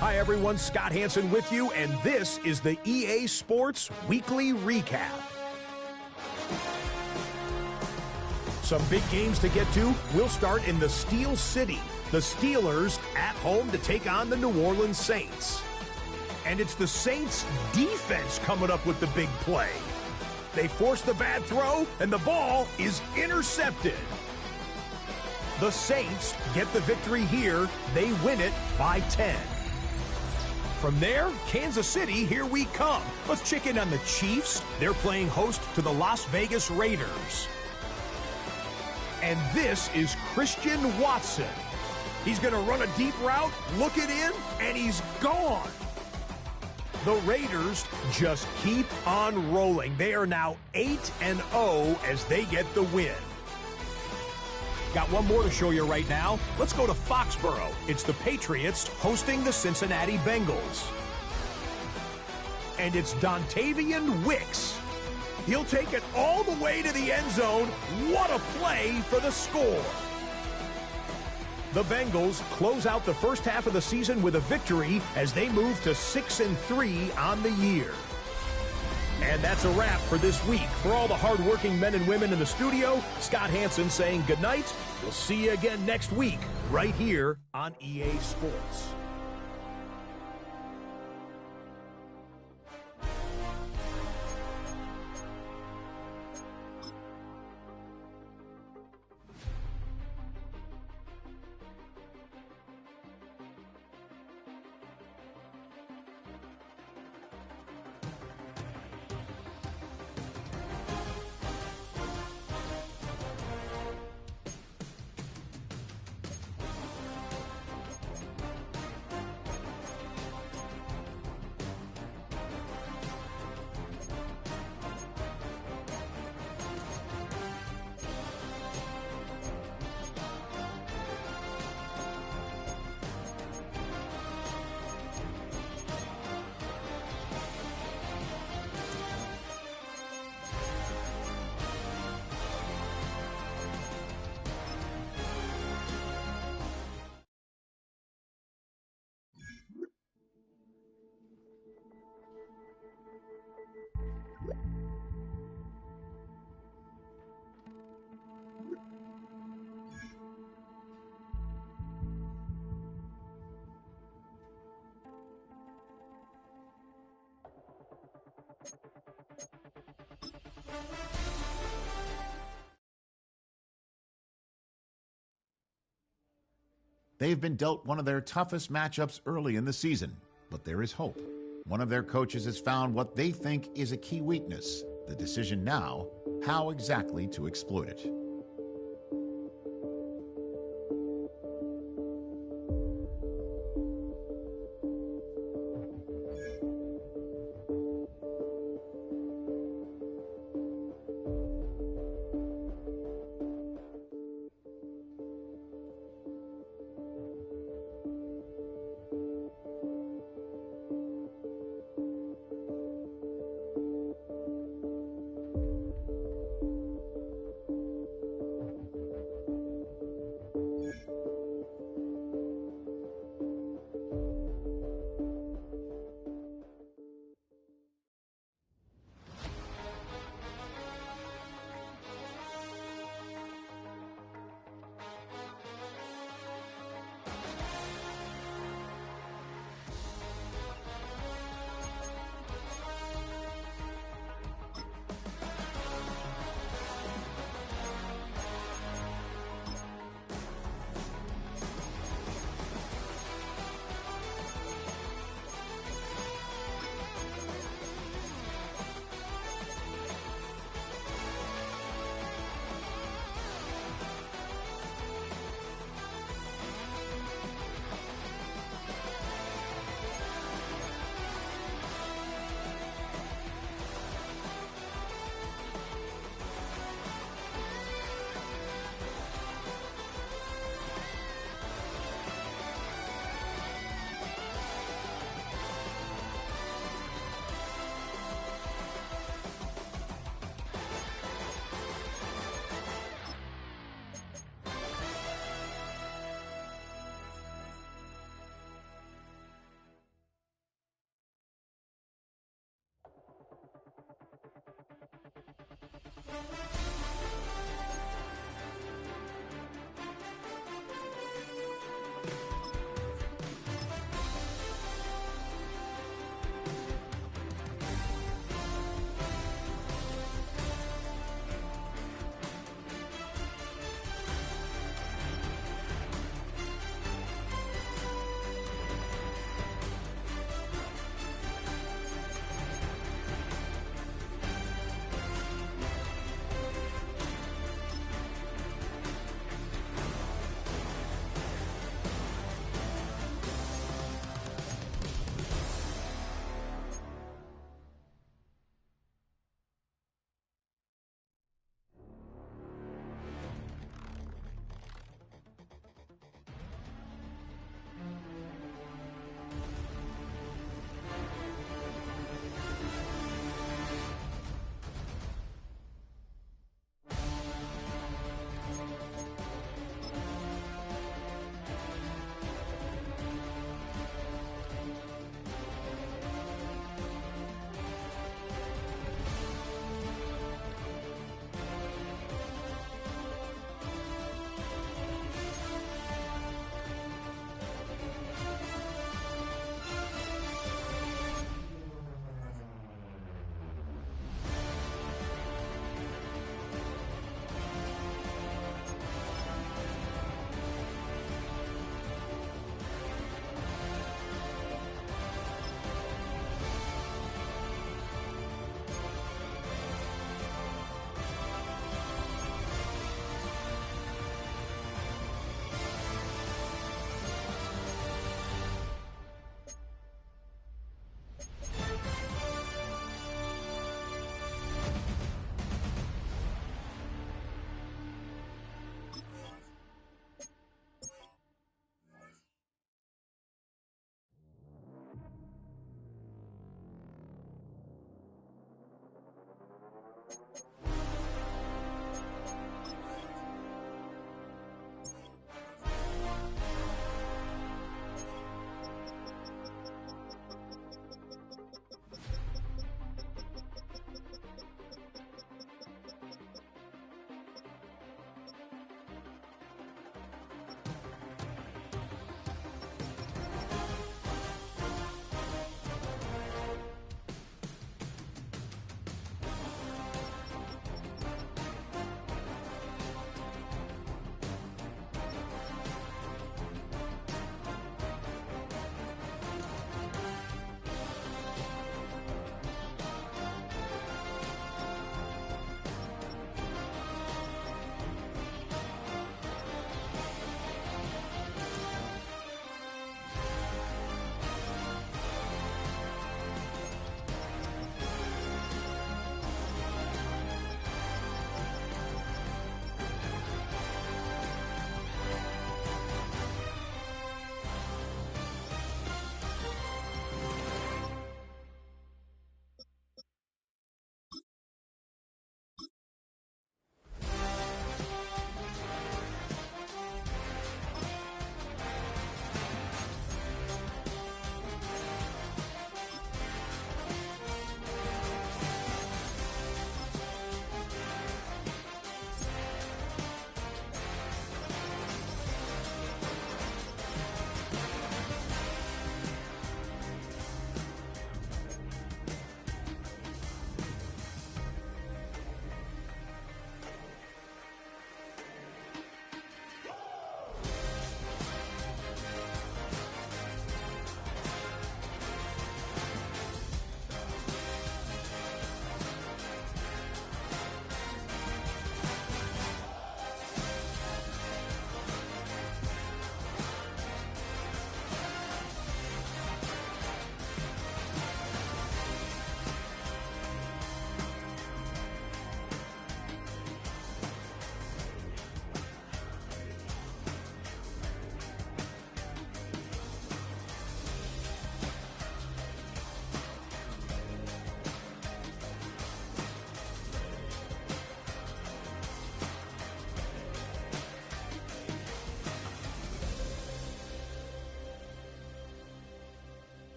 Hi everyone, Scott Hansen with you, and this is the EA Sports Weekly Recap. Some big games to get to. We'll start in the Steel City. The Steelers at home to take on the New Orleans Saints. And it's the Saints' defense coming up with the big play. They force the bad throw, and the ball is intercepted. The Saints get the victory here. They win it by 10. From there, Kansas City, here we come. Let's check in on the Chiefs. They're playing host to the Las Vegas Raiders. And this is Christian Watson. He's going to run a deep route, look it in, and he's gone. The Raiders just keep on rolling. They are now 8-0 as they get the win. Got one more to show you right now. Let's go to Foxborough. It's the Patriots hosting the Cincinnati Bengals. And it's Dontavian Wicks. He'll take it all the way to the end zone. What a play for the score. The Bengals close out the first half of the season with a victory as they move to 6-3 on the year. And that's a wrap for this week. For all the hardworking men and women in the studio, Scott Hansen saying goodnight. We'll see you again next week, right here on EA Sports. They've been dealt one of their toughest matchups early in the season, but there is hope. One of their coaches has found what they think is a key weakness. The decision now, how exactly to exploit it.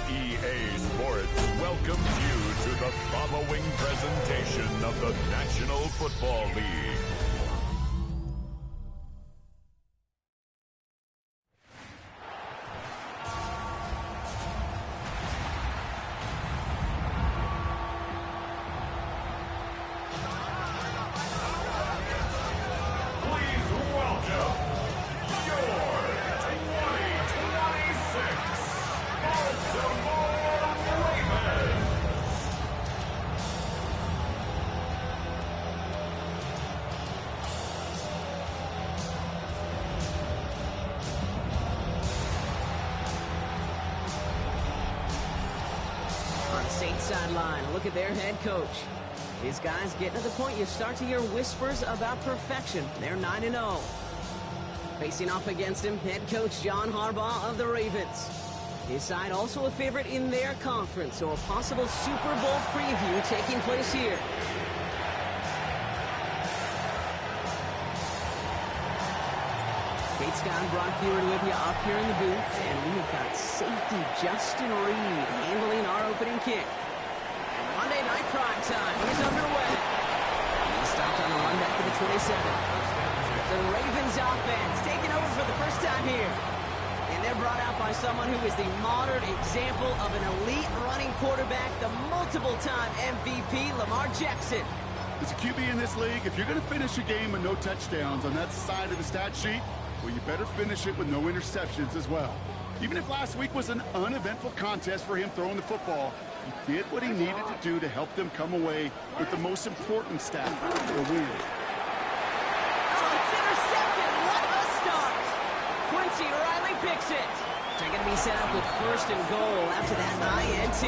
EA Sports welcomes you to the following presentation of the National Football League. Sideline. Look at their head coach. These guys getting to the point you start to hear whispers about perfection. They're 9-0. Facing off against him, head coach John Harbaugh of the Ravens. His side also a favorite in their conference, so a possible Super Bowl preview taking place here. Kate Scott and Brock Hewitt with you up here in the booth, and we've got safety Justin Reed handling our opening kick. Monday night prime time. He's underway. He stopped on the run back to the 27. The Ravens offense taking over for the first time here. And they're brought out by someone who is the modern example of an elite running quarterback, the multiple-time MVP, Lamar Jackson. As a QB in this league, if you're going to finish a game with no touchdowns on that side of the stat sheet, well, you better finish it with no interceptions as well. Even if last week was an uneventful contest for him throwing the football, He did what he needed to do to help them come away with the most important stat, the win. Oh, it's intercepted. What a start. Quincy Riley picks it. They're going to be set up with 1st and goal after that INT.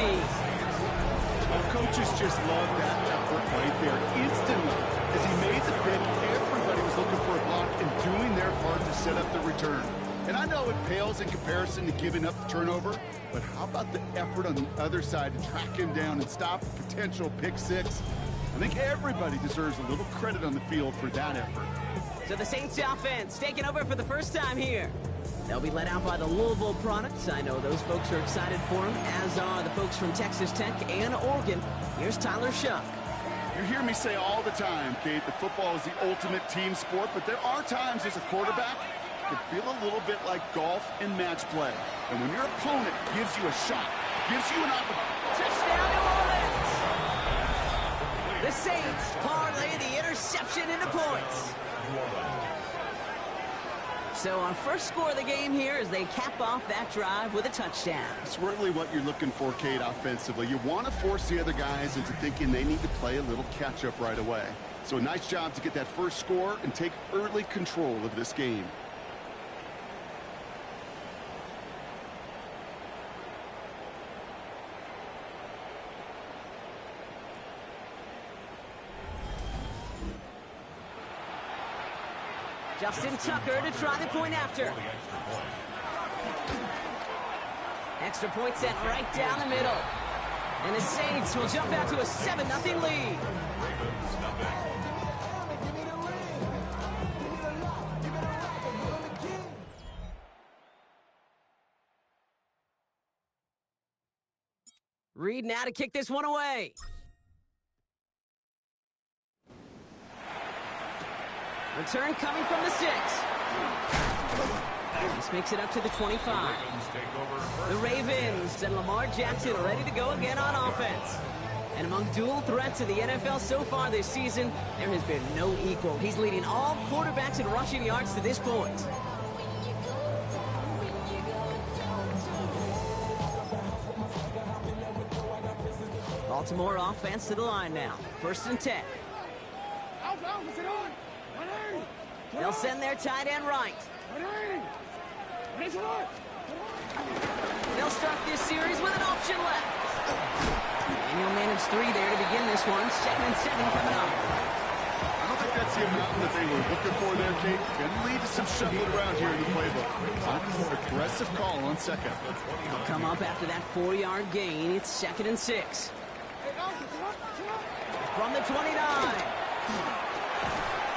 Well, coaches just love that effort right there. Instantly, as he made the pick, everybody was looking for a block and doing their part to set up the return. And I know it pales in comparison to giving up the turnover, but how about the effort on the other side to track him down and stop a potential pick 6? I think everybody deserves a little credit on the field for that effort. So the Saints offense taking over for the first time here. They'll be led out by the Louisville products. I know those folks are excited for him, as are the folks from Texas Tech and Oregon. Here's Tyler Shuck. You hear me say all the time, Kate, that football is the ultimate team sport, but there are times as a quarterback it can feel a little bit like golf and match play. And when your opponent gives you a shot, gives you an opportunity. Touchdown, New Orleans! The Saints parlay the interception into points. So our first score of the game here as they cap off that drive with a touchdown. It's really what you're looking for, Kate, offensively. You want to force the other guys into thinking they need to play a little catch-up right away. So a nice job to get that first score and take early control of this game. Justin Tucker to try the point after. Extra point set right down the middle. And the Saints will jump out to a 7-0 lead. Reed now to kick this one away. Return coming from the 6. This makes it up to the 25. The Ravens and Lamar Jackson ready to go again on offense. And among dual threats in the NFL so far this season, there has been no equal. He's leading all quarterbacks in rushing yards to this point. Baltimore offense to the line now. 1st and 10. They'll send their tight end right. They'll start this series with an option left. And he'll manage 3 there to begin this one. 2nd and 7 coming up. I don't think that's the amount that they were looking for there, Kate. Going to lead to some shuffling around here in the playbook. More aggressive call on 2nd. They'll come up after that 4-yard gain. It's 2nd and 6. From the 29.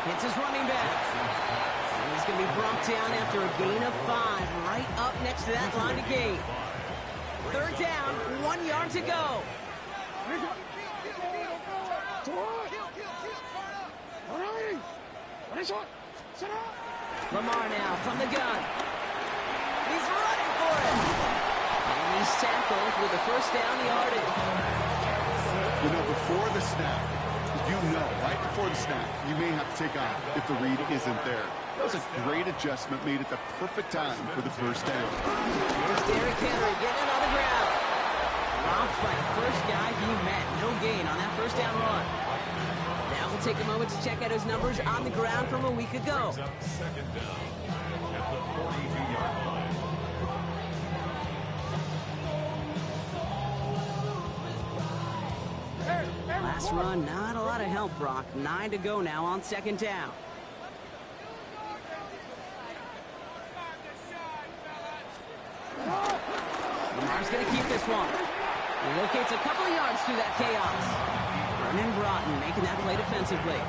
Hits his running back. And he's going to be brought down after a gain of 5 right up next to that line of gain. 3rd down, 1 yard to go. Lamar now from the gun. He's running for it. And he's tackled with the 1st down yardage. You know, before the snap, you know, right before the snap, you may have to take off if the read isn't there. That was a great adjustment made at the perfect time for the 1st down. Here's Derrick Henry getting it on the ground. Dropped by the first guy he met. No gain on that 1st down run. Now we'll take a moment to check out his numbers on the ground from a week ago. 2nd down at the 42-yard line. Last run, not a lot of help, Brock. 9 to go now on 2nd down. Lamar's going to keep this one. He locates a couple of yards through that chaos. Vernon Broughton making that play defensively.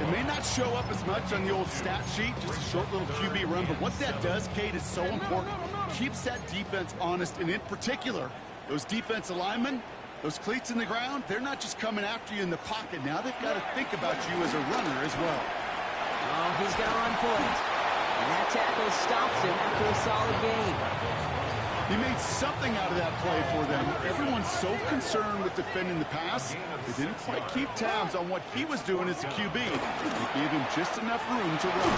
It may not show up as much on the old stat sheet, just a short little QB run, but what that does, Kate, is so important. Keeps that defense honest, and in particular, those defensive linemen, those cleats in the ground, they're not just coming after you in the pocket. Now they've got to think about you as a runner as well. Oh, he's going to run for it. And that tackle stops him after a solid gain. He made something out of that play for them. Everyone's so concerned with defending the pass, they didn't quite keep tabs on what he was doing as a QB. They gave him just enough room to run.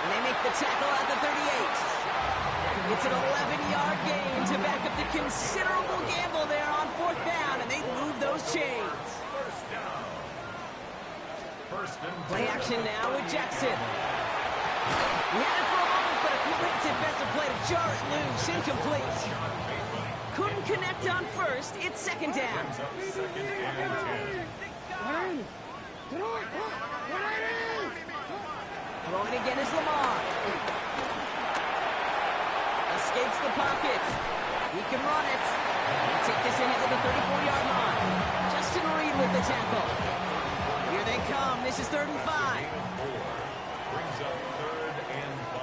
And they make the tackle at the 38. It's an 11-yard gain to back up the considerable gamble there on 4th down, and they move those chains. Play action now with Jackson. He had it for a moment, but a quick defensive play to jar it loose. Incomplete. Couldn't connect on first. It's 2nd down. Throwing again is Lamar. Escapes the pocket. He can run it. He'll take this in at the 34-yard line. Justin Reed with the tackle. Here they come. This is 3rd and 5. Brings up 3rd and 5.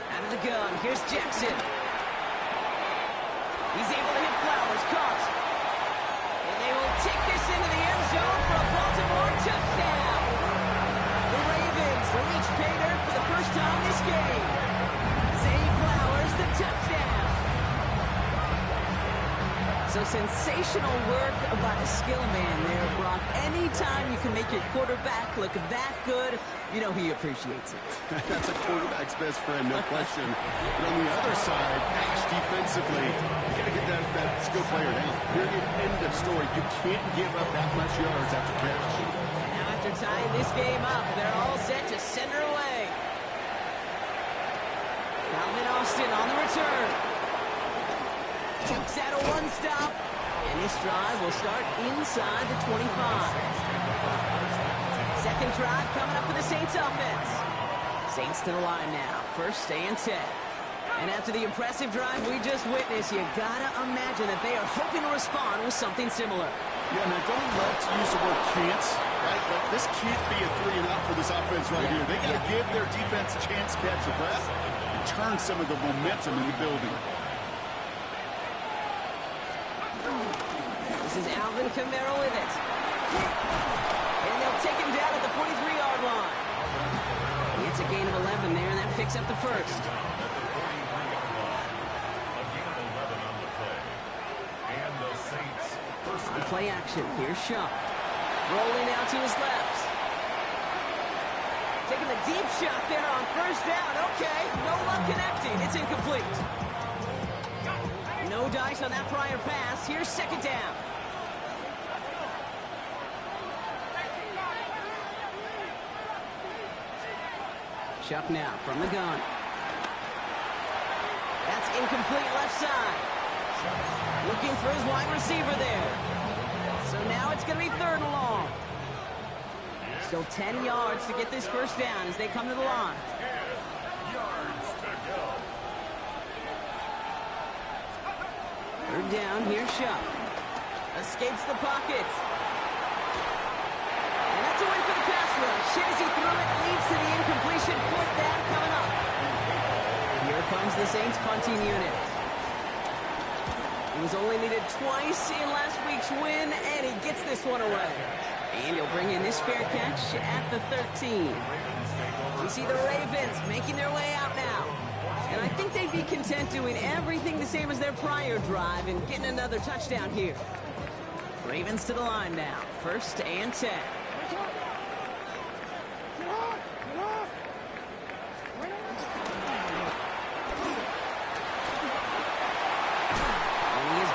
Out of the gun. Here's Jackson. He's able to hit Flowers. Caught. And they will take this into the end zone for a Baltimore touchdown. The Ravens reach pay dirt for the first time this game. Zay Flowers, the touchdown. So sensational work by the skill man there, Brock. Anytime you can make your quarterback look that good, you know he appreciates it. That's a quarterback's best friend, no question. But on the other side, gosh, defensively, you got to get that skill player down. Period, end of story. You can't give up that much yards after catch. Now after tying this game up, they're all set to send her away. Calvin Austin on the return. Jukes out a one-stop, and this drive will start inside the 25. Second drive coming up for the Saints offense. Saints to the line now, 1st and 10. And after the impressive drive we just witnessed, you gotta imagine that they are hoping to respond with something similar. Yeah, now don't love to use the word can't, right? But this can't be a 3-and-out for this offense right here. They got to give their defense a chance to catch a breath and turn some of the momentum in the building. This is Alvin Kamara with it. And they'll take him down at the 43-yard line. It's a gain of 11 there, and that picks up the first. On play action, here's Shuck. Rolling out to his left. Taking the deep shot there on 1st down. Okay, no luck connecting. It's incomplete. No dice on that prior pass. Here's 2nd down. Shuck now from the gun. That's incomplete left side. Looking for his wide receiver there. So now it's going to be 3rd and long. Still 10 yards to get this 1st down as they come to the line. 10 yards to go. 3rd down, here's Shuck. Escapes the pocket. And that's a win for the pass rush. Shazy threw it, leads to the incompletion. 4th down coming up. Here comes the Saints punting unit. He was only needed twice in last week's win, and he gets this one away. And he'll bring in this fair catch at the 13. You see the Ravens making their way out now. And I think they'd be content doing everything the same as their prior drive and getting another touchdown here. Ravens to the line now, 1st and 10.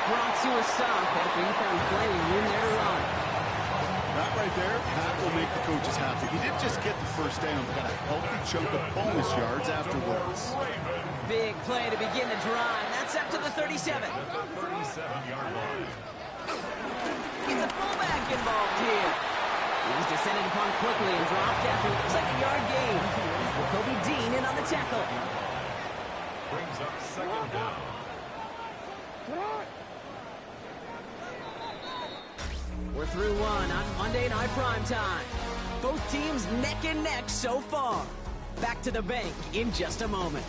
Brought to a stop after he found plenty of room there to run. That right there, that will make the coaches happy. He didn't just get the 1st down, but got a healthy chunk of bonus yards afterwards. Big play to begin the drive. That's up to the 37. 37-yard line. Get the fullback involved here. He was descended upon quickly and dropped after it looks like a yard gain. Kobe Dean in on the tackle. Brings up 2nd down. We're through one on Monday Night Primetime. Both teams neck and neck so far. Back to the bank in just a moment.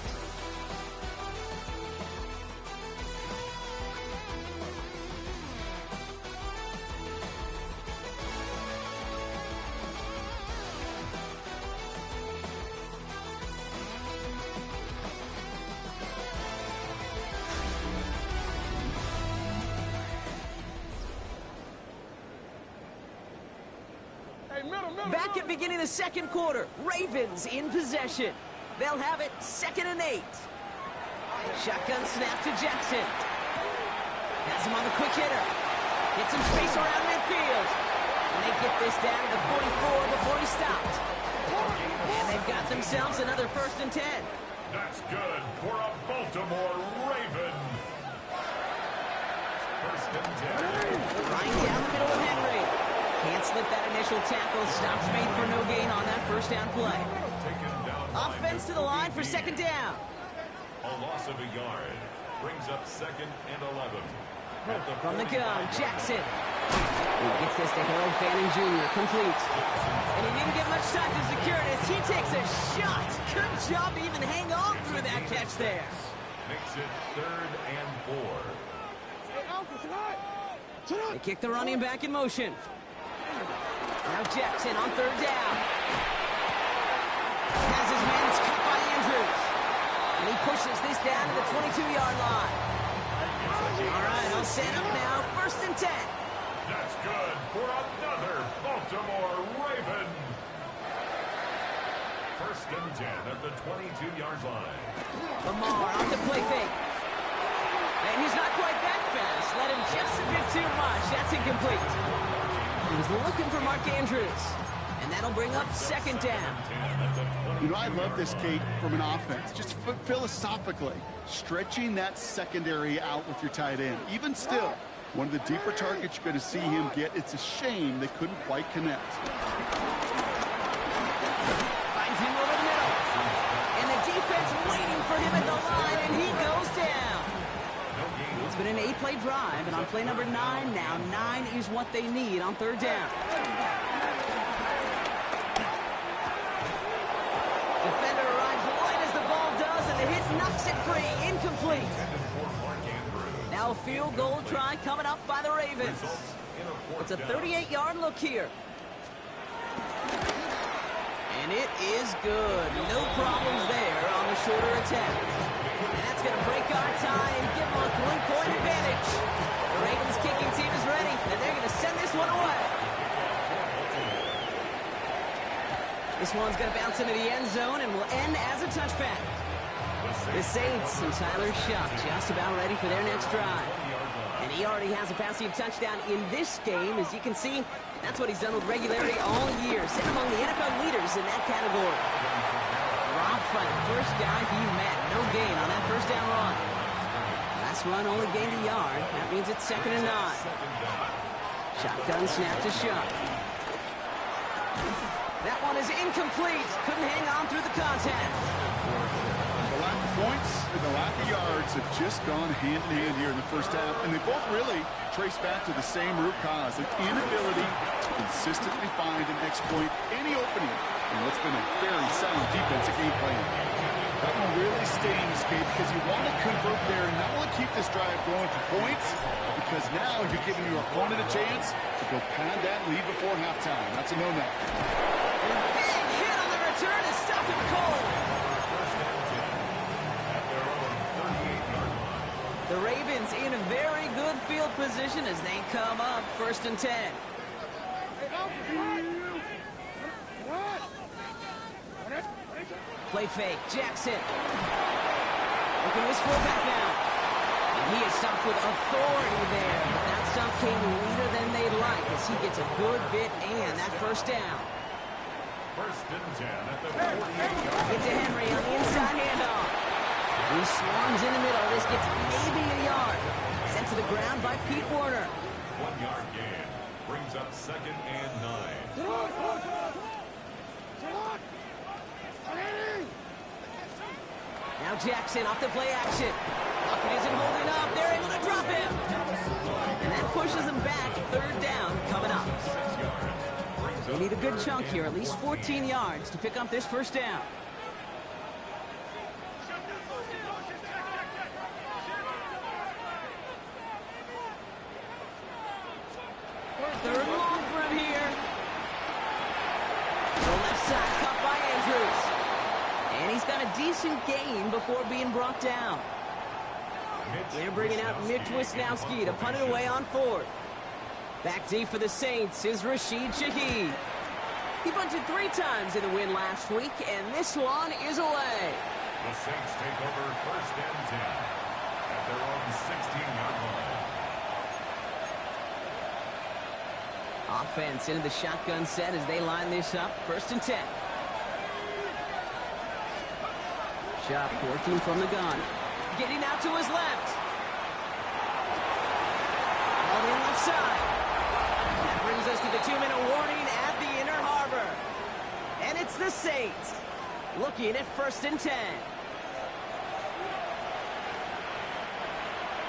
Back at beginning of the second quarter, Ravens in possession. They'll have it 2nd and 8. Shotgun snap to Jackson. Has him on the quick hitter. Gets some space around midfield. And they get this down to the 44 before he stopped. And they've got themselves another 1st and 10. That's good for a Baltimore Raven. 1st and 10. Flying down the middle of Henry. Can't slip that initial tackle. Stops made for no gain on that 1st down play. Offense to the line for 2nd down. A loss of a yard brings up 2nd and 11. From the gun, Jackson. He gets this to Harold Fanning Jr. Complete. And he didn't get much time to secure it as he takes a shot. Good job to even hang on through that catch there. Makes it 3rd and 4. They kick the running back in motion. Now Jackson on 3rd down. Has his man, it's caught by Andrews. And he pushes this down to the 22-yard line. All right, I'll set up now. 1st and 10. That's good for another Baltimore Raven. 1st and 10 at the 22-yard line. Lamar on the play fake. And he's not quite that fast. Let him just a bit too much. That's incomplete. He was looking for Mark Andrews. And that'll bring up 2nd down. You know, I love this, Kate, from an offense. Just philosophically, stretching that secondary out with your tight end. Even still, one of the deeper targets you're going to see him get. It's a shame they couldn't quite connect. Finds him over the middle. And the defense waiting for him at the line, and he goes down. It's been an 8-play drive, and on play number 9 now, 9 is what they need on 3rd down. Defender arrives right as the ball does, and the hit knocks it free. Incomplete. Now a field goal try coming up by the Ravens. It's a 38-yard look here. And it is good. No problems there on the shorter attempt. And that's going to break our tie and give them a 3-point advantage. The Ravens kicking team is ready, and they're going to send this one away. This one's going to bounce into the end zone and will end as a touchback. The Saints and Tyler Shuck just about ready for their next drive. And he already has a passing touchdown in this game. As you can see, that's what he's done with regularity all year. Sitting among the NFL leaders in that category. Dropped by the first guy he met. No gain on that 1st down run. Last run only gained a yard. That means it's 2nd and 9. Shotgun snap to Shuck. That one is incomplete. Couldn't hang on through the contact. The lack of points and the lack of yards have just gone hand in hand here in the 1st half, and they both really trace back to the same root cause, an inability to consistently find and exploit any opening in what's been a very sound defensive game plan. That one really stings, Kate, because you want to convert there and not only keep this drive going for points, because now you're giving your opponent a chance to go pad that lead before halftime. That's a no-no. Big hit on the return to stop him cold. The Ravens in a very good field position as they come up 1st and 10. Play fake, Jackson. Looking at his fullback now. And he is stopped with authority there. But that stop came later than they'd like as he gets a good bit and that 1st down. 1st and 10 at the 48-yard. Get to Henry on the inside handoff. He swarms in the middle. This gets maybe a yard. Sent to the ground by Pete Werner. 1-yard gain brings up 2nd and 9. Now Jackson off the play action. Lockett isn't holding up. They're able to drop him. And that pushes him back. 3rd down coming up. They need a good chunk here, at least 14 yards to pick up this 1st down. 3rd long for him here. The left side cut by Andrews. And he's got a decent gain before being brought down. They're bringing out Mitch Wisnowski to punt it away on 4th. Back deep for the Saints is Rashid Shaheed. He bunted 3 times in the win last week, and this one is away. The Saints take over first and 10 at their own 16-yard line. Offense into the shotgun set as they line this up. First and 10. Sharp working from the gun. Getting out to his left. On the left side. That brings us to the 2-minute warning at the inner harbor. And it's the Saints looking at first and 10.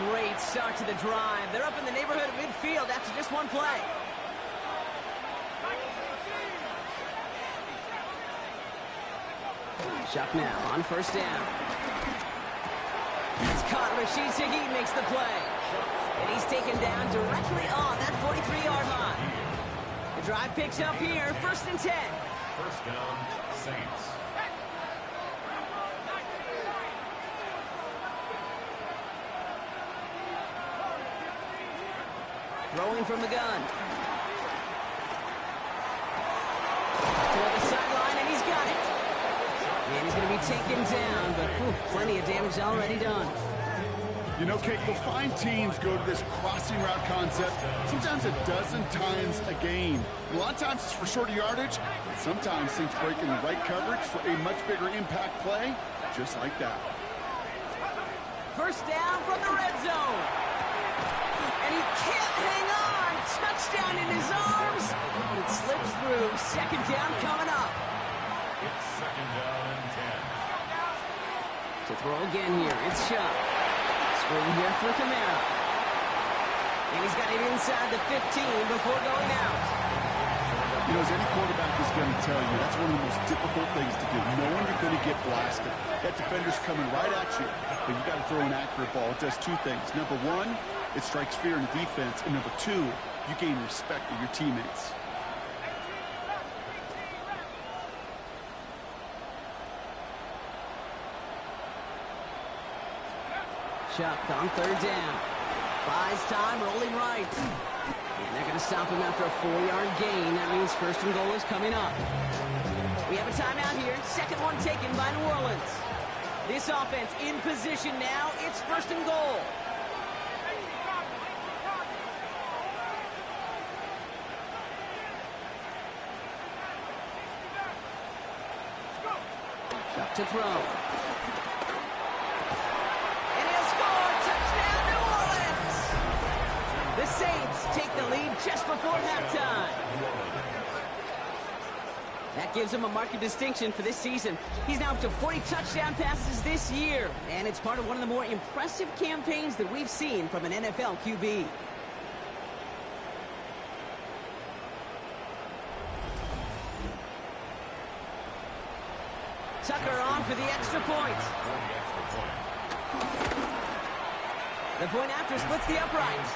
Great start to the drive. They're up in the neighborhood of midfield after just one play. Chuck now on first down. It's caught. Rashid Shaheed makes the play. And he's taken down directly on that 43-yard line. The drive picks up here. First and 10. First down, Saints. Throwing from the gun. Toward the sideline, and he's got it. And he's going to be taken down, but plenty of damage already done. You know, Kate, we'll find teams go to this crossing route concept sometimes a dozen times a game. A lot of times it's for shorter yardage, but sometimes things break in the right coverage for a much bigger impact play, just like that. First down from the red zone. And he can't hang on. Touchdown in his arms. It slips through. Second down coming up. It's second down and 10. To throw again here, it's Sharp. Screen here for Kamara. And he's got it inside the 15 before going out. You know, as any quarterback is going to tell you, that's one of the most difficult things to do. Knowing you're going to get blasted. That defender's coming right at you, but you got to throw an accurate ball. It does 2 things. Number 1, it strikes fear in the defense. And number 2, you gain respect of your teammates. Chuck on third down. Buys time, rolling right. And they're going to stop him after a 4-yard gain. That means first and goal is coming up. We have a timeout here. Second one taken by New Orleans. This offense in position now. It's first and goal. Chuck to throw. The Saints take the lead just before halftime. That gives him a marked distinction for this season. He's now up to 40 touchdown passes this year, and it's part of one of the more impressive campaigns that we've seen from an NFL QB. Tucker on for the extra point. The point after splits the uprights.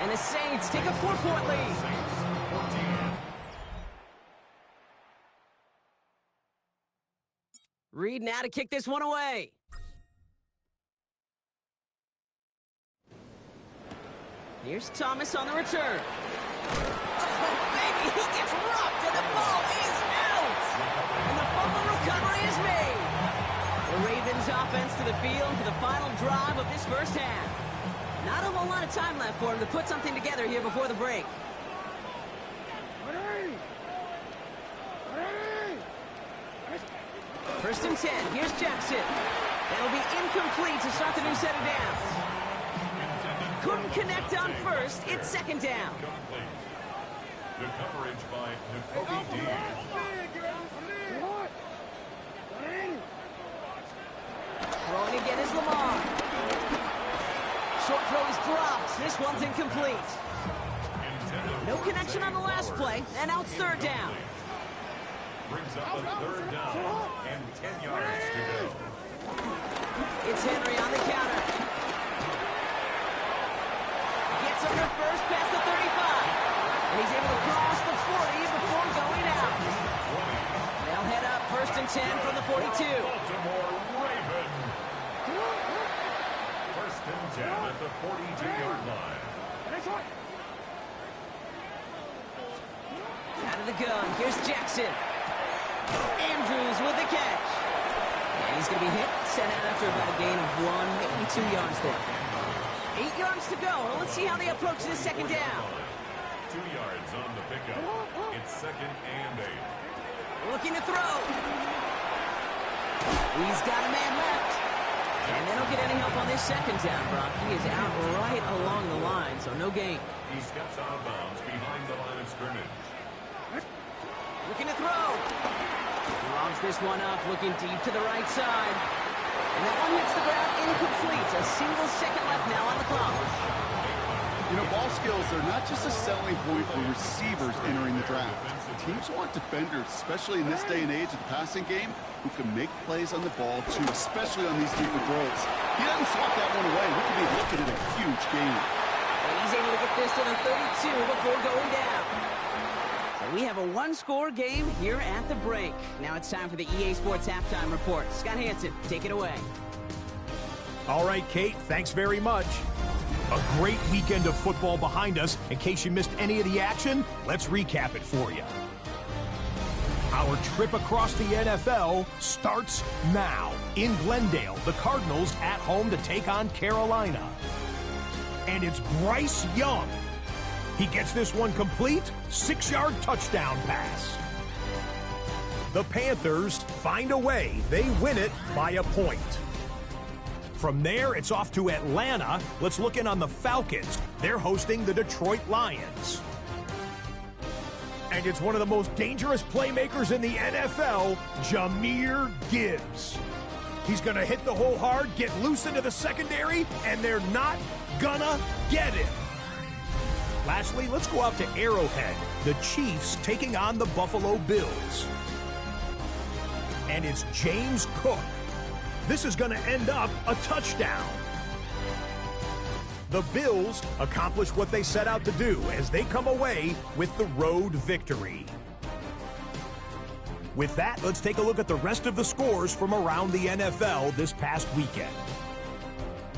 And the Saints take a 4-point lead. Reed now to kick this one away. Here's Thomas on the return. Oh, baby, he gets rocked and the ball is out. And the fumble recovery is made. The Ravens offense to the field for the final drive of this first half. Not a whole lot of time left for him to put something together here before the break. First and 10. Here's Jackson. That'll be incomplete to start the new set of downs. Couldn't connect on first. It's second down. The coverage by Nakobe Dean. Throwing again is Lamar. Short throw is dropped. This one's incomplete. No connection on the last play, and now it's third down. Brings up a third down and 10 yards to go. It's Henry on the counter. Gets under first past the 35. And he's able to cross the 40 before going out. They'll head up first and 10 from the 42. Baltimore Raven. First and 10 at the 42-yard line. Got of the gun. Here's Jackson. Andrews with the catch. And he's going to be hit, sent out after about a gain of 1, maybe 2 yards there. 8 yards to go. Let's see how they approach this second down. 2 yards on the pickup. It's 2nd and 8. Looking to throw. He's got a man left. And they don't get any help on this second down, Brock. He is out right along the line, so no gain. He steps out of bounds behind the line of scrimmage. Looking to throw. He logs this one up, looking deep to the right side. And that one hits the ground incomplete. A single second left now on the clock. You know, ball skills are not just a selling point for receivers entering the draft. Teams want defenders, especially in this day and age of the passing game, who can make plays on the ball, too, especially on these deeper throws. He doesn't swat that one away. We could be looking at a huge game. And he's able to get this to the 32 before going down. So we have a one-score game here at the break. Now it's time for the EA Sports Halftime Report. Scott Hansen, take it away. All right, Kate, thanks very much. A great weekend of football behind us. In case you missed any of the action, let's recap it for you. Our trip across the NFL starts now. In Glendale, the Cardinals at home to take on Carolina. And it's Bryce Young. He gets this one complete, 6-yard touchdown pass. The Panthers find a way. They win it by a point. From there, it's off to Atlanta. Let's look in on the Falcons. They're hosting the Detroit Lions. And it's one of the most dangerous playmakers in the NFL, Jahmyr Gibbs. He's going to hit the hole hard, get loose into the secondary, and they're not gonna get it. Lastly, let's go out to Arrowhead. The Chiefs taking on the Buffalo Bills. And it's James Cook. This is going to end up a touchdown. The Bills accomplish what they set out to do as they come away with the road victory. With that, let's take a look at the rest of the scores from around the NFL this past weekend.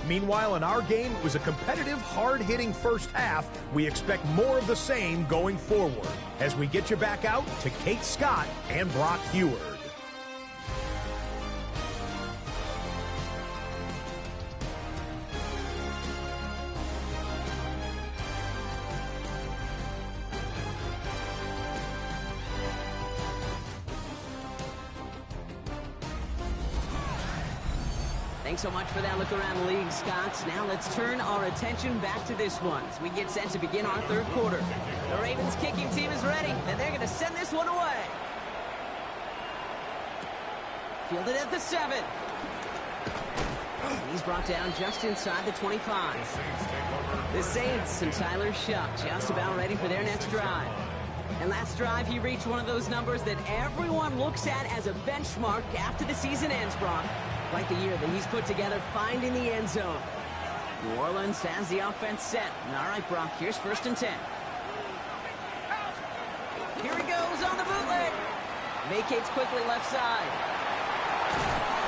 Meanwhile, in our game, it was a competitive, hard-hitting first half. We expect more of the same going forward as we get you back out to Kate Scott and Brock Heward. Thanks so much for that look around the league, Scott. Now let's turn our attention back to this one as we get set to begin our third quarter. The Ravens kicking team is ready, and they're going to send this one away. Fielded at the 7. And he's brought down just inside the 25. The Saints and Tyler Shuck just about ready for their next drive. And last drive, he reached one of those numbers that everyone looks at as a benchmark after the season ends, Brock. Quite the year that he's put together, finding the end zone. New Orleans has the offense set. All right, Brock, here's 1st and 10. Here he goes on the bootleg. Vacates quickly left side.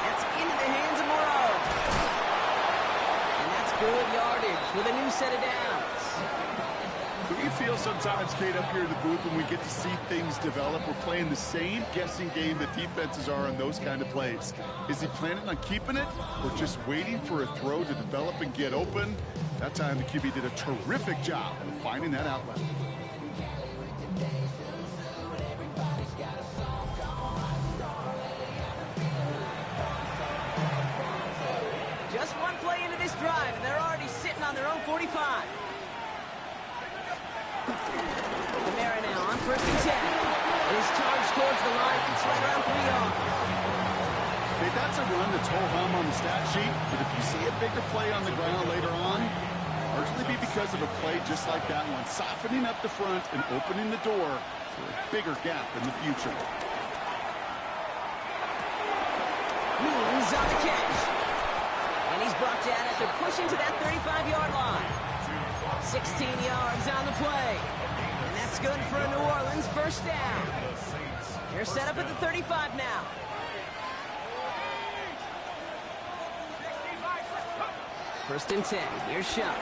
That's into the hands of Moreau. And that's good yardage with a new set of downs. We feel sometimes, Kate, up here in the booth when we get to see things develop, we're playing the same guessing game that defenses are on those kind of plays. Is he planning on keeping it or just waiting for a throw to develop and get open? That time the QB did a terrific job of finding that outlet. Just one play into this drive, and they're already sitting on their own 45. Kamara now on 1st and 10. Is charged towards the line. It's right around 3 yards. Okay, that's a run that's ho-hum on the stat sheet, but if you see a bigger play on the ground later on, largely be because of a play just like that one, softening up the front and opening the door for a bigger gap in the future. Means on the catch. And he's brought down after pushing to that 35-yard line. 16 yards on the play. And that's good for a New Orleans first down. They're set up at the 35 now. First and 10. Here's Shuck.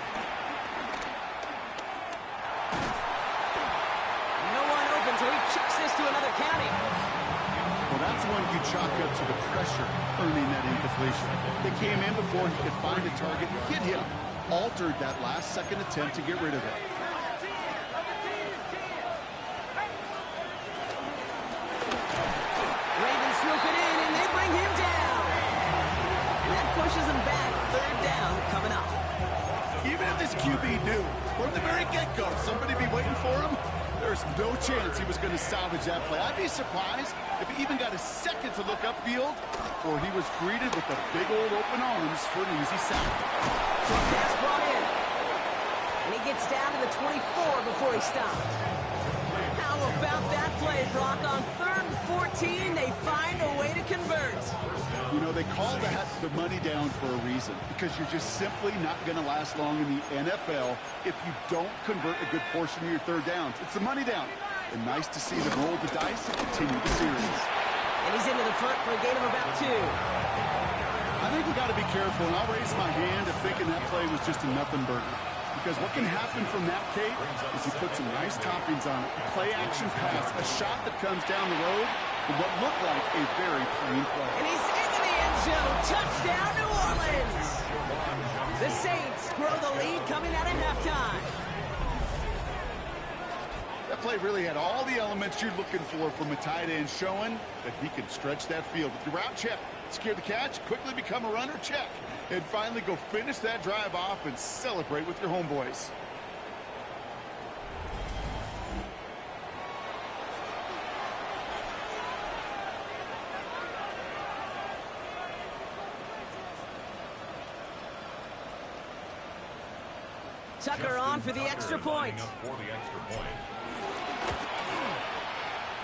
No one open to so he chucks this to another county. Well, that's one you chalk up to the pressure earning that incompletion. They came in before he could find a target and hit him. Altered that last-second attempt to get rid of it. Ravens swoop it in, and they bring him down. That pushes him back. Third down coming up. Even if this QB knew from the very get-go somebody be waiting for him, there's no chance he was going to salvage that play. I'd be surprised if he even got a second to look upfield, or he was greeted with the big old open arms for an easy sack. Quick pass brought in. And he gets down to the 24 before he stopped. How about that play, Brock? On 3rd and 14, they find a way to convert. You know, they call that the money down for a reason, because you're just simply not going to last long in the NFL if you don't convert a good portion of your third downs. It's the money down. And nice to see them roll the dice and continue the series. And he's into the front for a gain of about 2. I think we got to be careful, and I'll raise my hand if thinking that play was just a nothing burger. Because what can happen from that, Kate, is you put some nice toppings on it. A play-action pass, a shot that comes down the road from what looked like a very plain play. And he's into the end zone. Touchdown, New Orleans. The Saints grow the lead coming out of halftime. That play really had all the elements you're looking for from a tight end, showing that he can stretch that field. With your route, check. Secure the catch, quickly become a runner, check. And finally go finish that drive off and celebrate with your homeboys. Tucker on for the extra point.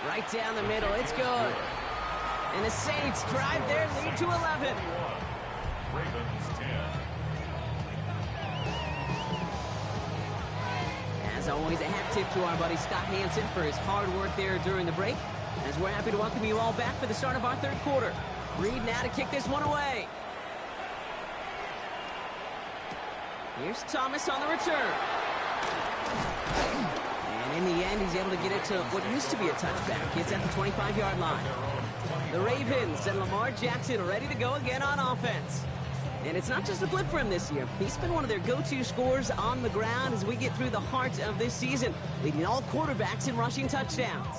Right down the middle, it's good. And the Saints drive their lead to 11. Ravens 10. As always, a hat tip to our buddy Scott Hansen for his hard work there during the break, as we're happy to welcome you all back for the start of our third quarter. Reed now to kick this one away. Here's Thomas on the return. And in the end, he's able to get it to what used to be a touchback. It's at the 25-yard line. The Ravens and Lamar Jackson ready to go again on offense. And it's not just a blip for him this year. He's been one of their go-to scorers on the ground as we get through the heart of this season, leading all quarterbacks in rushing touchdowns.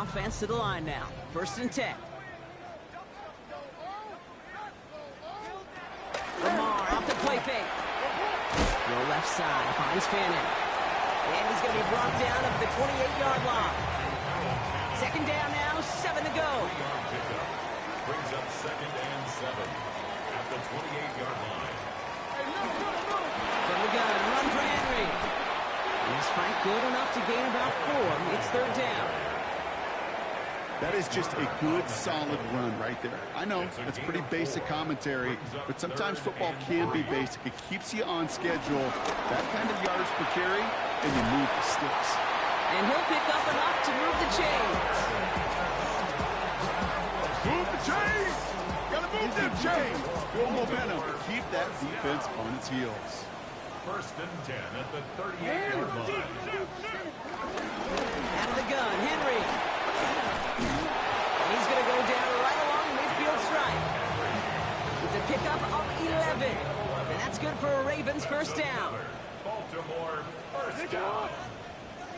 offense to the line now. 1st and 10. Lamar off the play fake. Throw left side, finds Fannin. And he's going to be brought down at the 28-yard line. 2nd down now, 7 to go. Brings up 2nd and 7 at the 28-yard line. From the gun, run for Henry. And is Frank good enough to gain about 4? It's 3rd down. That is just a good, solid run right there. I know, that's pretty basic commentary, but sometimes football can be basic. It keeps you on schedule. That kind of yards per carry, and you move the sticks. And he'll pick up enough to move the chains. Move the chains! Gotta move them chains! Build momentum. Keep that defense on its heels. 1st and 10 at the 38-yard line. Out of the gun, Henry. And he's going to go down right along the midfield stripe. It's a pickup of 11. And that's good for a Ravens 1st down. Baltimore 1st down.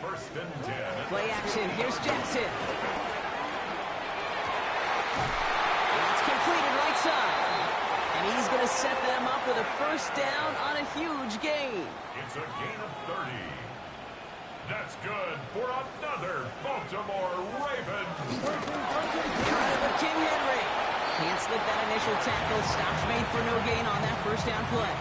1st and 10. Play action. Here's Jackson. It's completed right side. And he's going to set them up with a 1st down on a huge gain. It's a gain of 30. That's good for another Baltimore Ravens. With King Henry. Can't slip that initial tackle. Stops made for no gain on that 1st down play.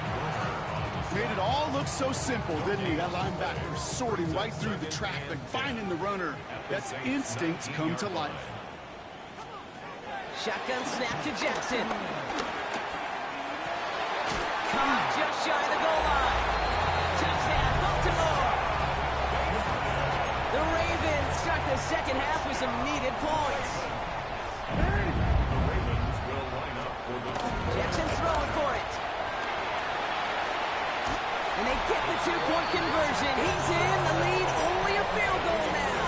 Made it all look so simple, didn't he? That linebacker sorting right through the traffic, finding the runner. That's instincts come to life. Shotgun snap to Jackson. Caught just shy of the goal line. Touchdown, Baltimore. The Ravens start the 2nd half with some needed points. The Ravens will line up for the... Jackson throwing for it. And they get the 2-point conversion. He's in the lead, only a field goal now.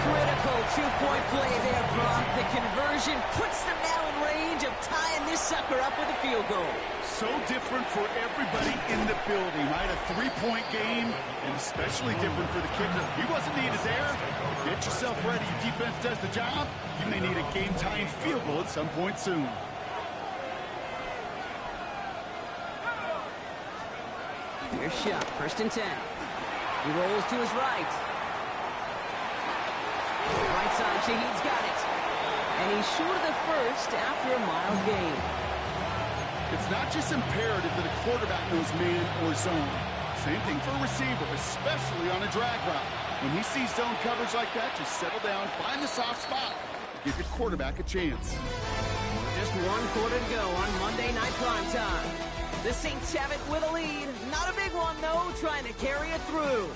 Critical 2-point play there, Brock. The conversion puts them now in range of tying this sucker up with a field goal. So different for everybody in the building, right? A 3-point game, and especially different for the kicker. He wasn't needed there. Get yourself ready. Your defense does the job. You may need a game-tying field goal at some point soon. Here's Shuck, 1st and 10. He rolls to his right. Right side, Shaheed's got it. And he's short of the 1st after a mild gain. It's not just imperative that a quarterback knows man or zone. Same thing for a receiver, especially on a drag route. When he sees zone coverage like that, just settle down, find the soft spot, give your quarterback a chance. Just 1 quarter to go on Monday Night Primetime. The Saints have it with a lead. Not a big one, though, trying to carry it through.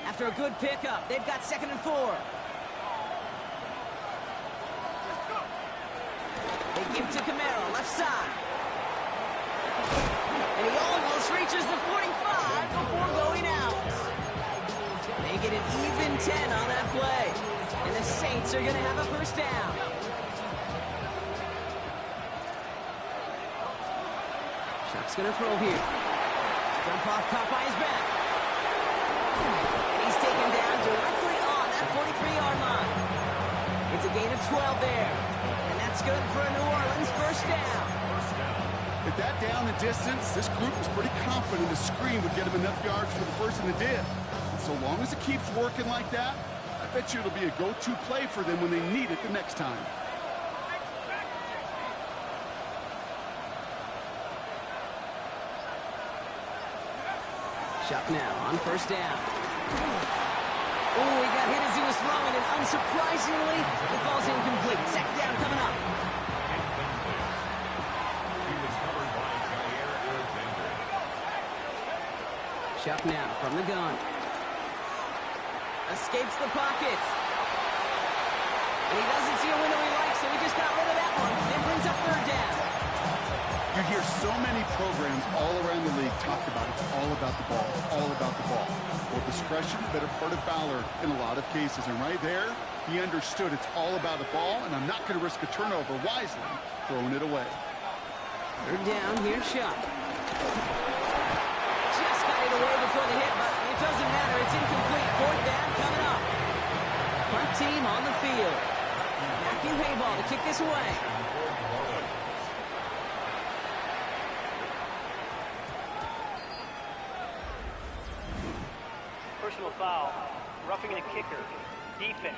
After a good pickup, they've got 2nd and 4. They give to Camaro, left side. And he almost reaches the 45 before going out. They get an even 10 on that play. And the Saints are going to have a 1st down. Chuck's going to throw here. Jump off, caught by his back. And he's taken down directly on that 43-yard line. It's a gain of 12 there. And that's good for a New Orleans 1st down. With that down the distance, this group was pretty confident the screen would get him enough yards for the 1st, and it did. And so long as it keeps working like that, I bet you it'll be a go-to play for them when they need it the next time. Shuck now on 1st down. Oh, he got hit as he was throwing, and unsurprisingly, it falls incomplete. 2nd down coming up. Shuck now from the gun. Escapes the pocket. And he doesn't see a window he likes, so he just got rid of that one. It brings up 3rd down. You hear so many programs all around the league talk about it's all about the ball, it's all about the ball. Well, discretion, better part of valor in a lot of cases. And right there, he understood it's all about the ball, and I'm not going to risk a turnover wisely, throwing it away. Third down, here's Shot. Just got it away before the hit, but it doesn't matter. It's incomplete. Fourth down coming up. Punt team on the field. Matthew Hayball to kick this away. Personal foul. Roughing the kicker. Defense.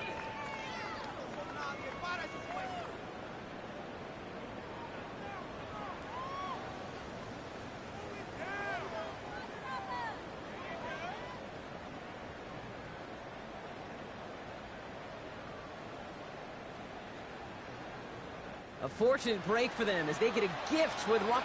A fortunate break for them as they get a gift with one.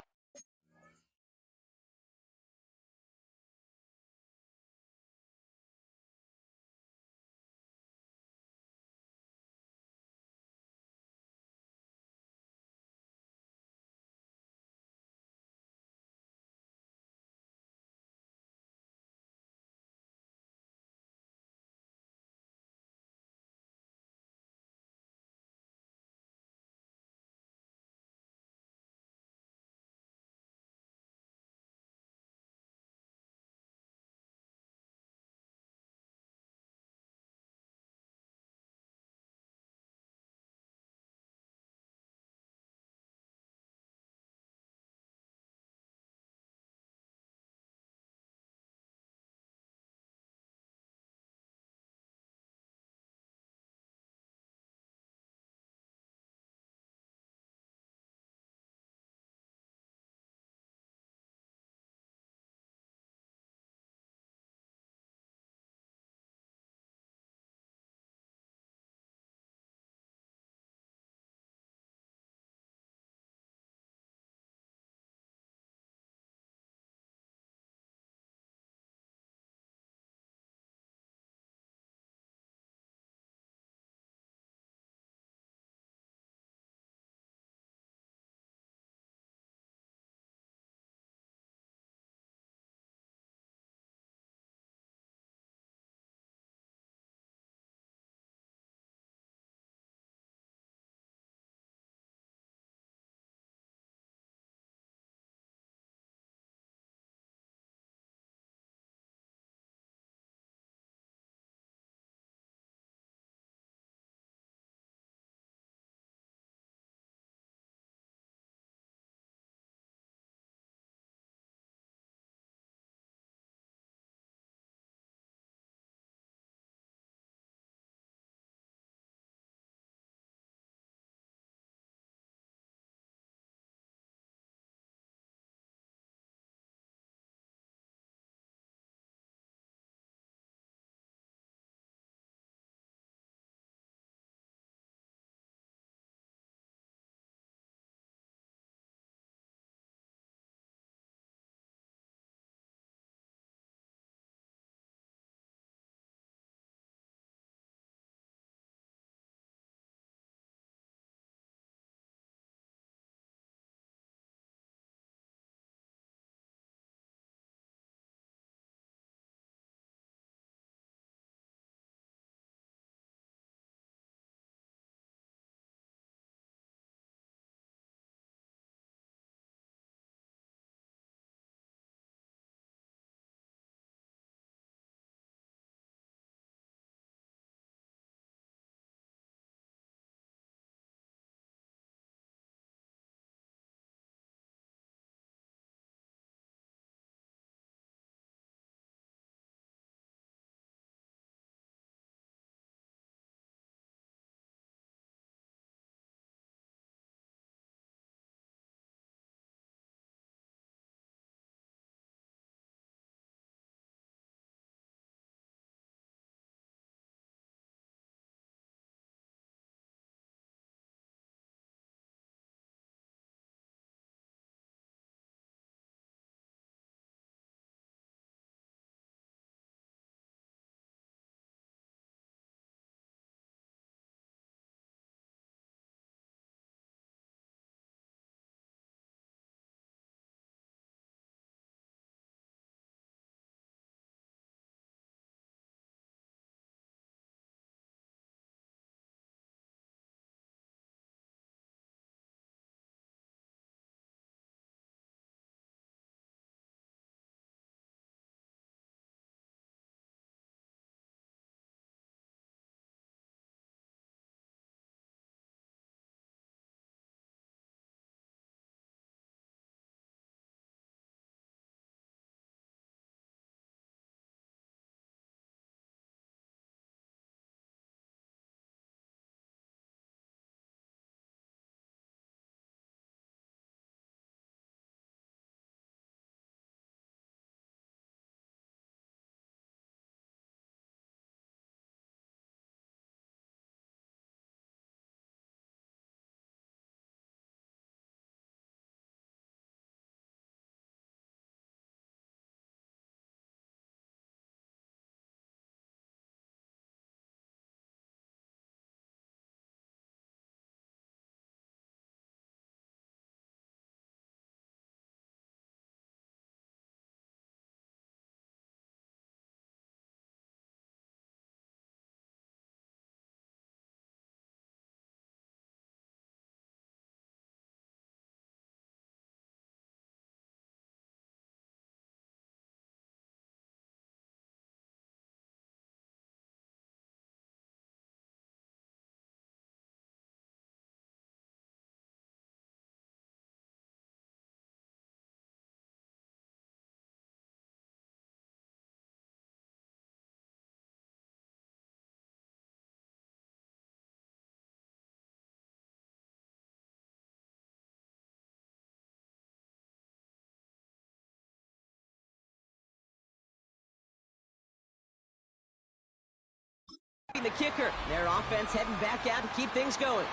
The kicker. Their offense heading back out to keep things going.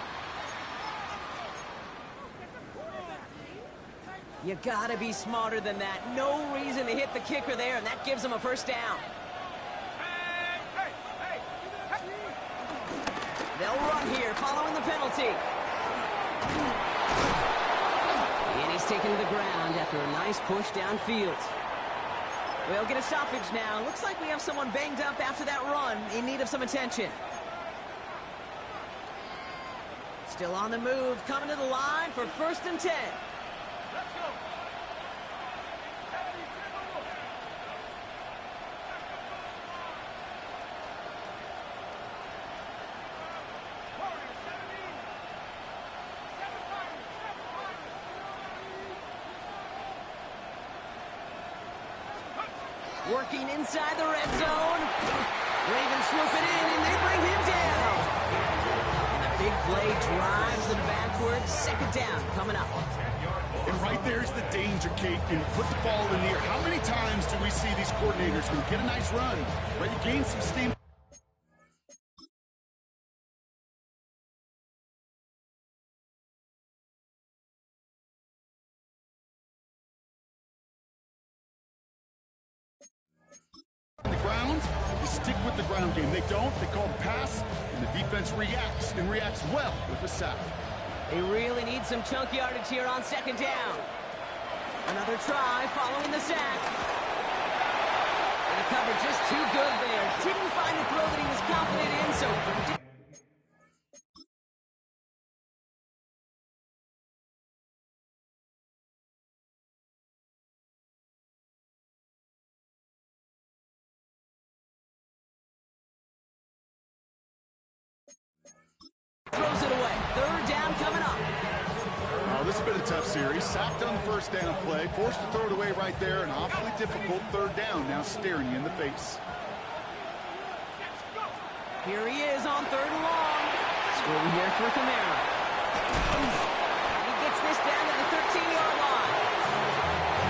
You gotta be smarter than that. No reason to hit the kicker there, and that gives them a first down. They'll run here, following the penalty. And he's taken to the ground after a nice push downfield. We'll get a stoppage now. Looks like we have someone banged up after that run, in need of some attention. Still on the move, coming to the line for 1st and 10. Let's go. Working inside the red zone. Ravens swoop it in, and they bring him down. And a big play drives them backwards. 2nd down coming up. And right there's the danger, Kate. And put the ball in the air. How many times do we see these coordinators when you get a nice run, right? You gain some steam. The ground, you stick with the ground game. They don't, they call the pass, and the defense reacts, and reacts well with the sack. They really need some chunk yardage here on 2nd down. Another try following the sack. And the cover just too good there. Didn't find the throw that he was confident in, so... throws it away. 3rd down coming up. Oh, this has been a tough series. Sacked on the 1st down play. Forced to throw it away right there. An awfully difficult 3rd down now staring you in the face. Here he is on 3rd and long. Screen here for Camara. He gets this down to the 13-yard line.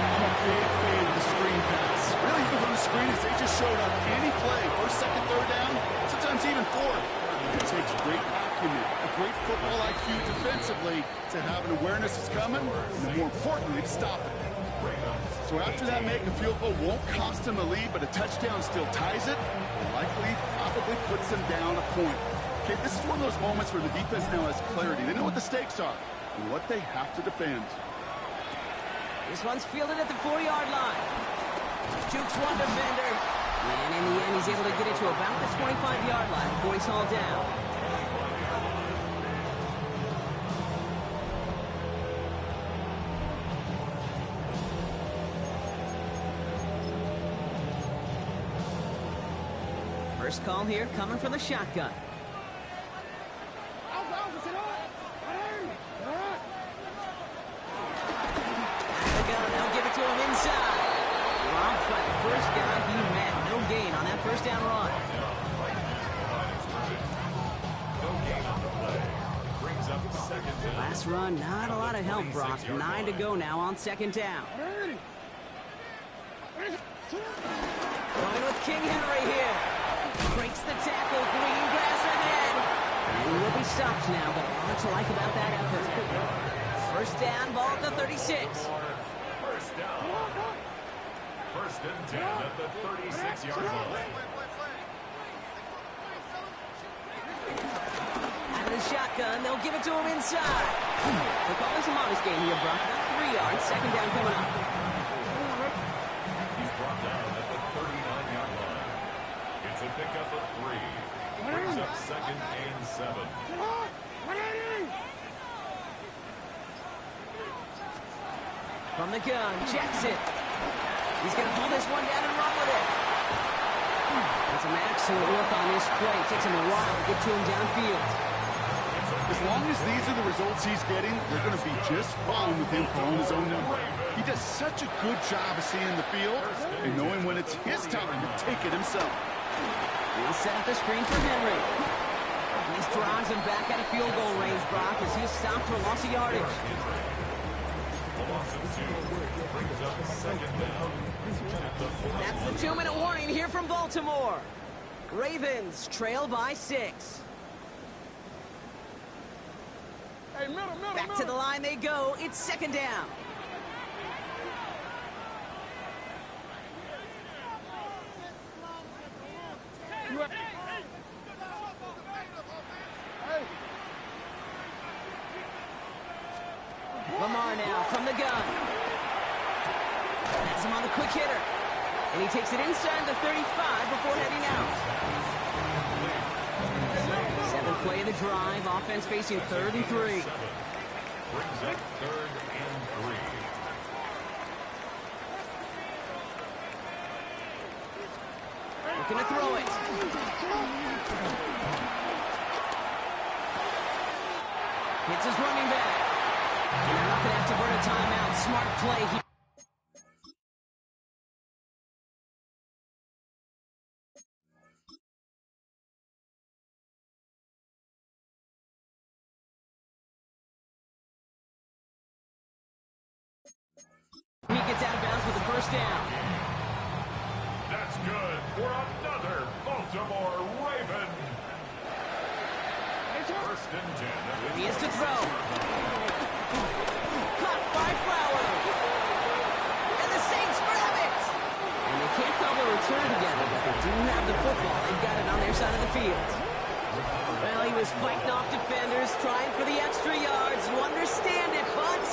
I'm a big fan of the screen pass. Really, even when the screen is, they just showed up any play. 1st, 2nd, 3rd down, sometimes even 4th. It takes great acumen, a great football IQ defensively to have an awareness it's coming, and more importantly, to stop it. So after that make, a field goal won't cost them a lead, but a touchdown still ties it, and likely probably puts them down a point. Okay, this is one of those moments where the defense now has clarity. They know what the stakes are and what they have to defend. This one's fielded at the 4-yard line. Jukes one defender. And in the end, he's able to get it to about the 25-yard line before he's hauled down. First call here coming from the shotgun. The gun, they'll give it to him inside. Dropped by the first guy he met. No gain on that 1st down run. Last run, not a lot of help, Brock. 9 to go now on 2nd down. Going with King Henry here. Breaks the tackle, green grass ahead. And will be stopped now, but a lot to like about that effort. 1st down, ball at the 36. 1st down. 1st and 10 at the 36-yard line. Out of the shotgun, they'll give it to him inside. They're calling some honest game here, Brock. About 3 yards, 2nd down coming up. He's brought down at the 39-yard line. It's a pickup of 3. Brings up 2nd and 7. From the gun, checks it. He's going to pull this one down and run with it. And some excellent work on this play. It takes him a while to get to him downfield. As long as these are the results he's getting, they're going to be just fine with him calling his own number. He does such a good job of seeing the field and knowing when it's his time to take it himself. He'll set up the screen for Henry. And this drives him back out of field goal range, Brock, as he's stopped for loss of yardage. Brings up 2nd down. That's the 2-minute warning here from Baltimore. Ravens trail by 6. Hey, middle, Back to the line they go. It's second down. Lamar now from the gun. Has him on the quick hitter. And he takes it inside the 35 before heading out. 7th play of the drive. Offense facing 3rd and 3. Brings up 3rd and 3. Looking to throw it. Hits his running back. And they're not going to have to burn a timeout. Smart play here. He gets out of bounds with the first down. That's good for another Baltimore Raven. 1st and 10. He is to throw. Caught by Flower. And the Saints grab it. And they can't call the return together, but they do have the football. They've got it on their side of the field. Well, he was fighting off defenders, trying for the extra yards. You understand it, but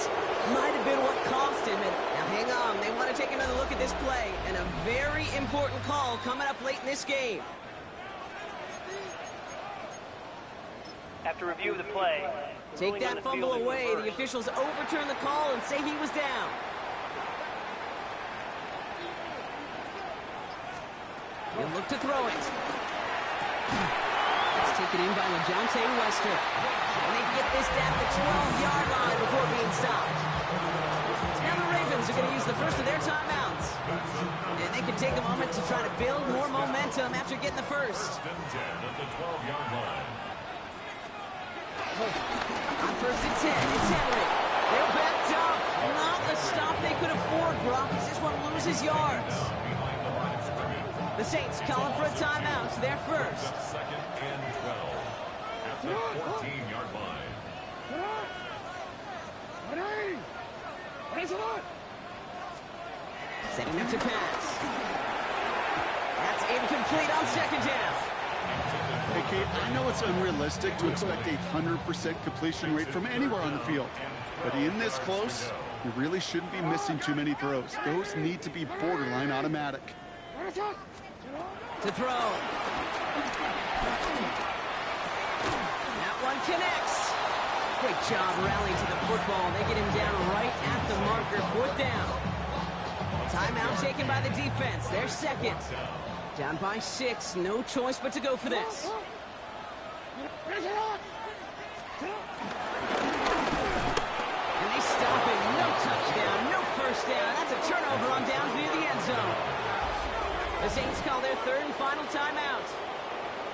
might have been what cost him. And now hang on, they want to take another look at this play. And a very important call coming up late in this game. After review of the play, Take that fumble away. The officials overturn the call and say he was down. He'll look to throw it. It's taken in by LeJohntay Wester. And they get this down the 12-yard line before being stopped. Now the Ravens are going to use the first of their timeouts. And they can take a moment to try to build more momentum after getting the first. 1st and 10 at the 12-yard line. On 1st and 10, it's Henry. They're backed up. Not the stop they could afford, Brock, as this one loses yards. The Saints calling for a timeout. They're first. 2nd and 12 at the 14-yard line. Setting up to pass. That's incomplete on 2nd down. Hey, Kate, I know it's unrealistic to expect a 100% completion rate from anywhere on the field. But in this close, you really shouldn't be missing too many throws. Those need to be borderline automatic. To throw. That one connects. Great job rallying to the football. They get him down right at the marker. 4th down. Timeout taken by the defense. They're second. Down by 6. No choice but to go for this. And they stop it. No touchdown. No first down. That's a turnover on downs near the end zone. The Saints call their 3rd and final timeout.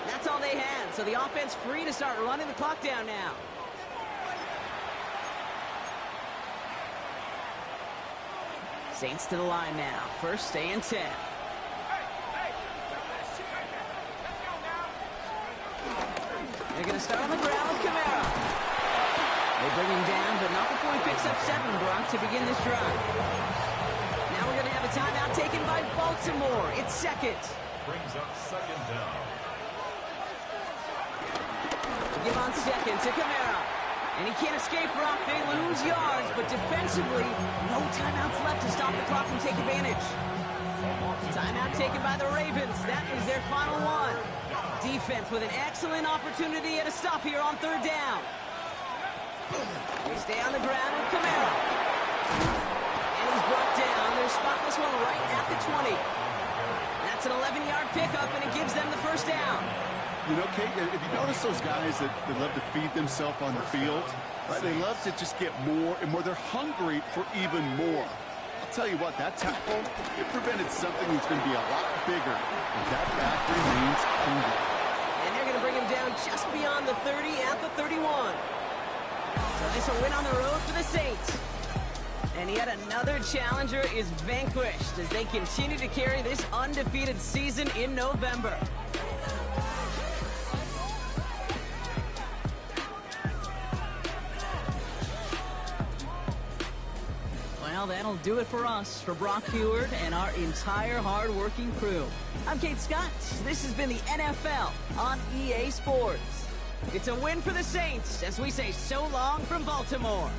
That's all they had. So the offense free to start running the clock down now. Saints to the line now. 1st and 10. They're going to start on the ground with Kamara. They bring him down, but not before he picks up 7, Brock, to begin this drive. Now we're going to have a timeout taken by Baltimore. It's second. Brings up 2nd down. Give on 2nd to Kamara. And he can't escape, Brock. They lose yards, but defensively, no timeouts left to stop the clock and take advantage. Timeout taken by the Ravens. That is their final one. Defense with an excellent opportunity and a stop here on 3rd down. They stay on the ground with Kamara. And he's brought down. They'll spot this one right at the 20. That's an 11-yard pickup, and it gives them the first down. You know, Kate, if you notice those guys that love to feed themselves on the field, right? They love to just get more and more. They're hungry for even more. I'll tell you what, that tackle, it prevented something that's going to be a lot bigger. And that back remains hungry. And they're going to bring him down just beyond the 30 at the 31. So this will win on the road for the Saints. And yet another challenger is vanquished as they continue to carry this undefeated season in November. that'll do it for us, for Brock Heward and our entire hard-working crew. I'm Kate Scott. This has been the NFL on EA Sports. It's a win for the Saints as we say so long from Baltimore.